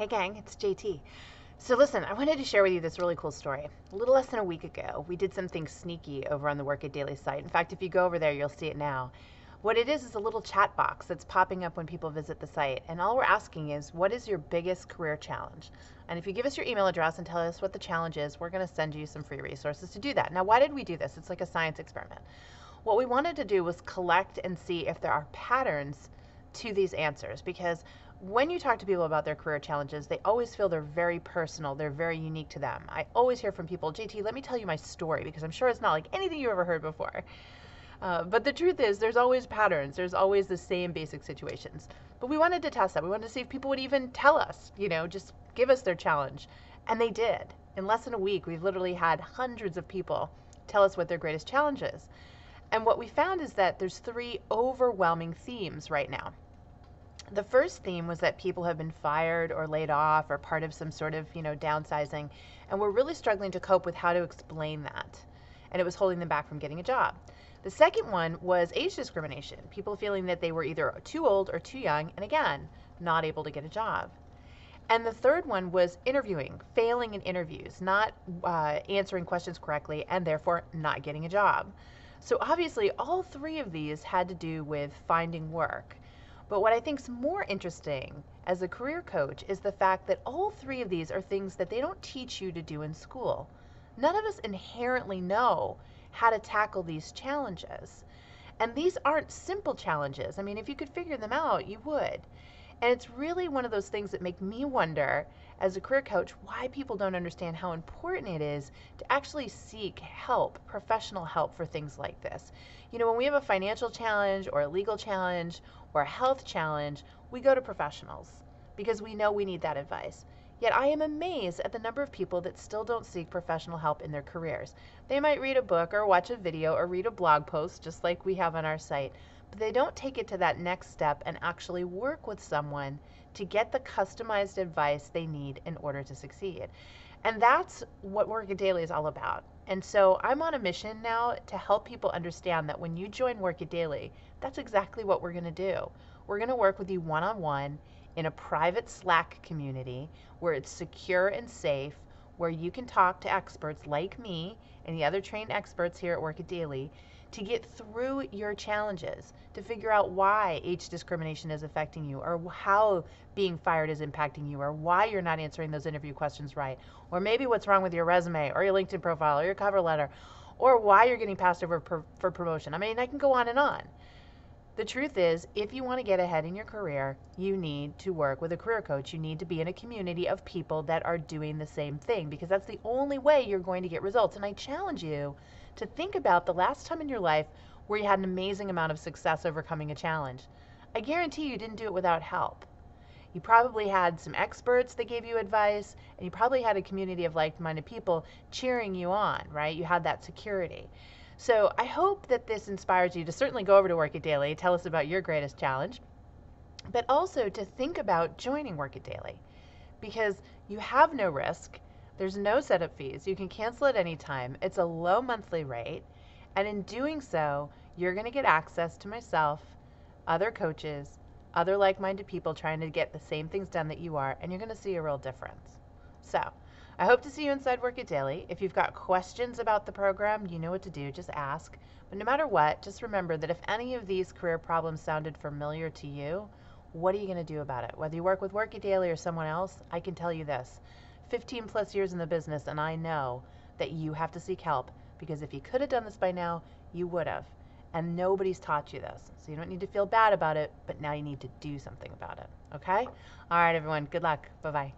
Hey gang, it's JT. So listen, I wanted to share with you this really cool story. A little less than a week ago, we did something sneaky over on the Work It Daily site. In fact, if you go over there, you'll see it now. What it is a little chat box that's popping up when people visit the site. And all we're asking is, what is your biggest career challenge? And if you give us your email address and tell us what the challenge is, we're going to send you some free resources to do that. Now, why did we do this? It's like a science experiment. What we wanted to do was collect and see if there are patterns to these answers, because when you talk to people about their career challenges, they always feel they're very personal, they're very unique to them. I always hear from people, JT, let me tell you my story, because I'm sure it's not like anything you've ever heard before. But the truth is, there's always patterns, there's always the same basic situations. But we wanted to test that. We wanted to see if people would even tell us, just give us their challenge. And they did. In less than a week, we've literally had hundreds of people tell us what their greatest challenge is. And what we found is that there's three overwhelming themes right now. The first theme was that people have been fired or laid off or part of some sort of, downsizing, and we're really struggling to cope with how to explain that. And it was holding them back from getting a job. The second one was age discrimination, people feeling that they were either too old or too young, and again, not able to get a job. And the third one was interviewing, failing in interviews, not answering questions correctly, and therefore not getting a job. So obviously, all three of these had to do with finding work. But what I think is more interesting as a career coach is the fact that all three of these are things that they don't teach you to do in school. None of us inherently know how to tackle these challenges. And these aren't simple challenges. I mean, if you could figure them out, you would. And it's really one of those things that make me wonder, as a career coach, why people don't understand how important it is to actually seek help, professional help for things like this. When we have a financial challenge or a legal challenge or a health challenge, we go to professionals because we know we need that advice. Yet I am amazed at the number of people that still don't seek professional help in their careers. They might read a book or watch a video or read a blog post, just like we have on our site, but they don't take it to that next step and actually work with someone to get the customized advice they need in order to succeed. And that's what Work It Daily is all about. And so I'm on a mission now to help people understand that when you join Work It Daily, that's exactly what we're going to do. We're going to work with you one-on-one in a private Slack community where it's secure and safe, where you can talk to experts like me and the other trained experts here at Work It Daily to get through your challenges, to figure out why age discrimination is affecting you, or how being fired is impacting you, or why you're not answering those interview questions right, or maybe what's wrong with your resume or your LinkedIn profile or your cover letter, or why you're getting passed over for promotion. I mean, I can go on and on. The truth is, if you want to get ahead in your career, you need to work with a career coach. You need to be in a community of people that are doing the same thing, because that's the only way you're going to get results. And I challenge you to think about the last time in your life where you had an amazing amount of success overcoming a challenge. I guarantee you didn't do it without help. You probably had some experts that gave you advice, and you probably had a community of like-minded people cheering you on, right? You had that security. So I hope that this inspires you to certainly go over to Work It Daily, tell us about your greatest challenge, but also to think about joining Work It Daily, because you have no risk. There's no setup fees. You can cancel at any time. It's a low monthly rate. And in doing so, you're going to get access to myself, other coaches, other like-minded people trying to get the same things done that you are, and you're going to see a real difference. So I hope to see you inside Work It Daily. If you've got questions about the program, you know what to do. Just ask. But no matter what, just remember that if any of these career problems sounded familiar to you, what are you going to do about it? Whether you work with Work It Daily or someone else, I can tell you this. 15 plus years in the business, and I know that you have to seek help, because if you could have done this by now, you would have. And nobody's taught you this. So you don't need to feel bad about it, but now you need to do something about it. Okay? All right, everyone. Good luck. Bye-bye.